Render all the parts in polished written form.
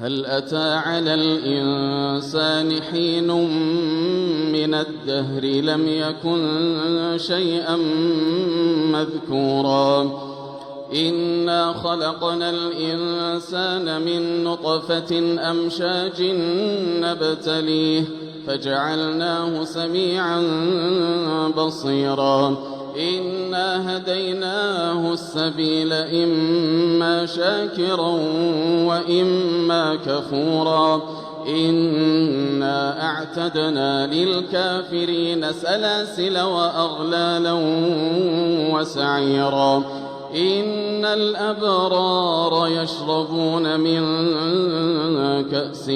هل أتى على الإنسان حين من الدهر لم يكن شيئا مذكورا إنا خلقنا الإنسان من نطفة أمشاج نبتليه فجعلناه سميعا بصيرا إنا هديناه السبيل إما شاكرا وإما كفورا إنا أعتدنا للكافرين سلاسل وأغلالا وسعيرا إن الأبرار يشربون من كأس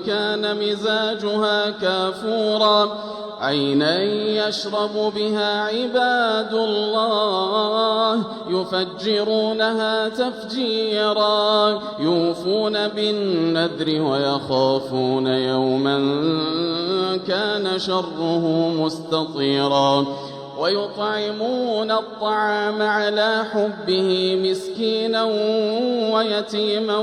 كان مزاجها كافورا عينا يشرب بها عباد الله يفجرونها تفجيرا يوفون بالنذر ويخافون يوما كان شره مستطيرا ويطعمون الطعام على حبه مسكينا ويتيما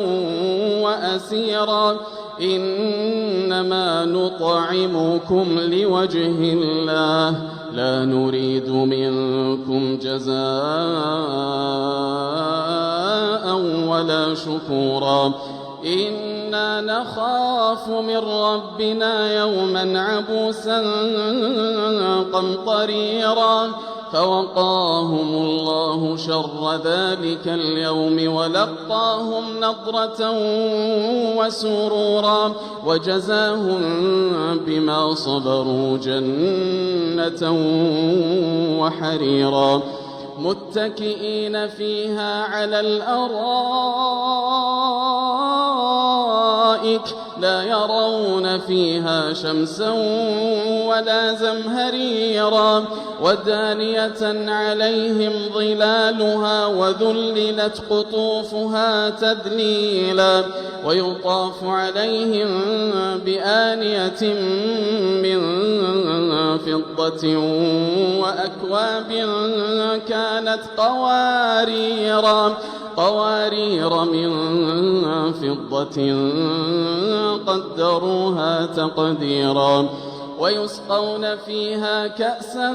وأسيرا إنما نطعمكم لوجه الله لا نريد منكم جزاء ولا شكورا إنا نخاف من ربنا يوما عبوسا قمطريرا فوقاهم الله شر ذلك اليوم ولقاهم نضرة وسرورا وجزاهم بما صبروا جنة وحريرا متكئين فيها على الأرائك لا يرون فيها شمسا ولا زمهريرا ودانية عليهم ظلالها وذللت قطوفها تذليلا ويطاف عليهم بآنية من فضة وأكواب كانت قوارير من فضة قدروها تقديرا ويسقون فيها كأسا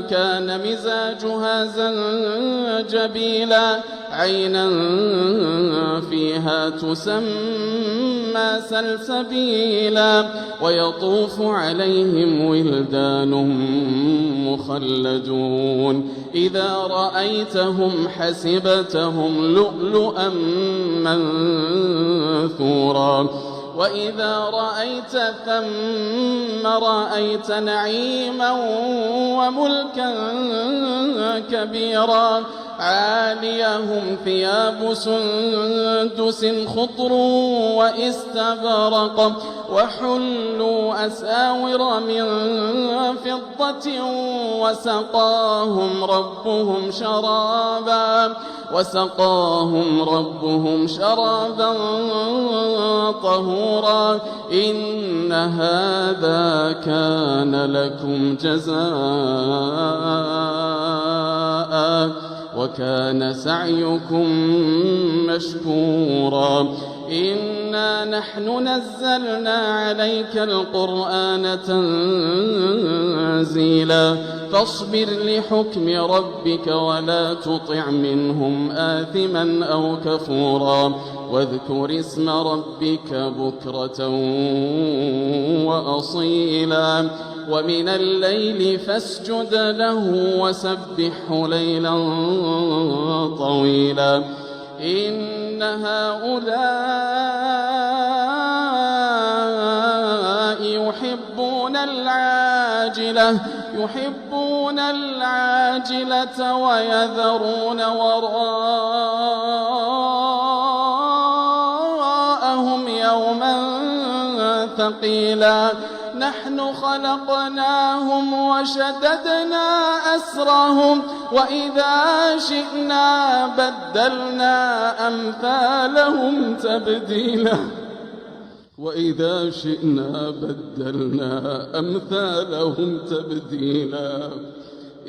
كان مزاجها زنجبيلا عينا فيها تسمى سلسبيلا ويطوف عليهم ولدان مخلدون إذا رأيتهم حسبتهم لؤلؤا منثورا وإذا رأيت ثم رأيت نعيما وملكا كبيرا عاليهم ثياب سندس خضر واستبرق وحلوا أساور من فضة وسقاهم ربهم شرابا طهورا إن هذا كان لكم جزاء وكان سعيكم مشكورا إنا نحن نزلنا عليك القرآن تنزيلا فاصبر لحكم ربك ولا تطع منهم آثما أو كفورا واذكر اسم ربك بكرة وأصيلا ومن الليل فاسجد له وسبحه ليلا طويلا إن هؤلاء يحبون العاجلة ويذرون وراءهم يوما ثقيلا نحن خلقناهم وشددنا أسرهم وإذا شئنا بدلنا أمثالهم تبديلا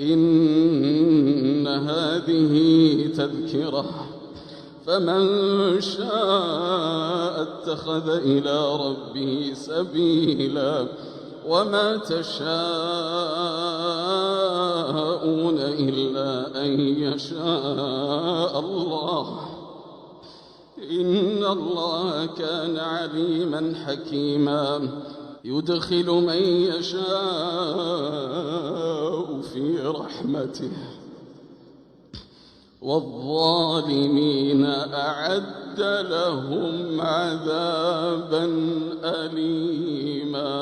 إن هذه تذكرة فمن شاء اتخذ إلى ربه سبيلا وما تشاءون إلا أن يشاء الله إن الله كان عليما حكيما يدخل من يشاء في رحمته والظالمين أعد لهم عذابا أليما.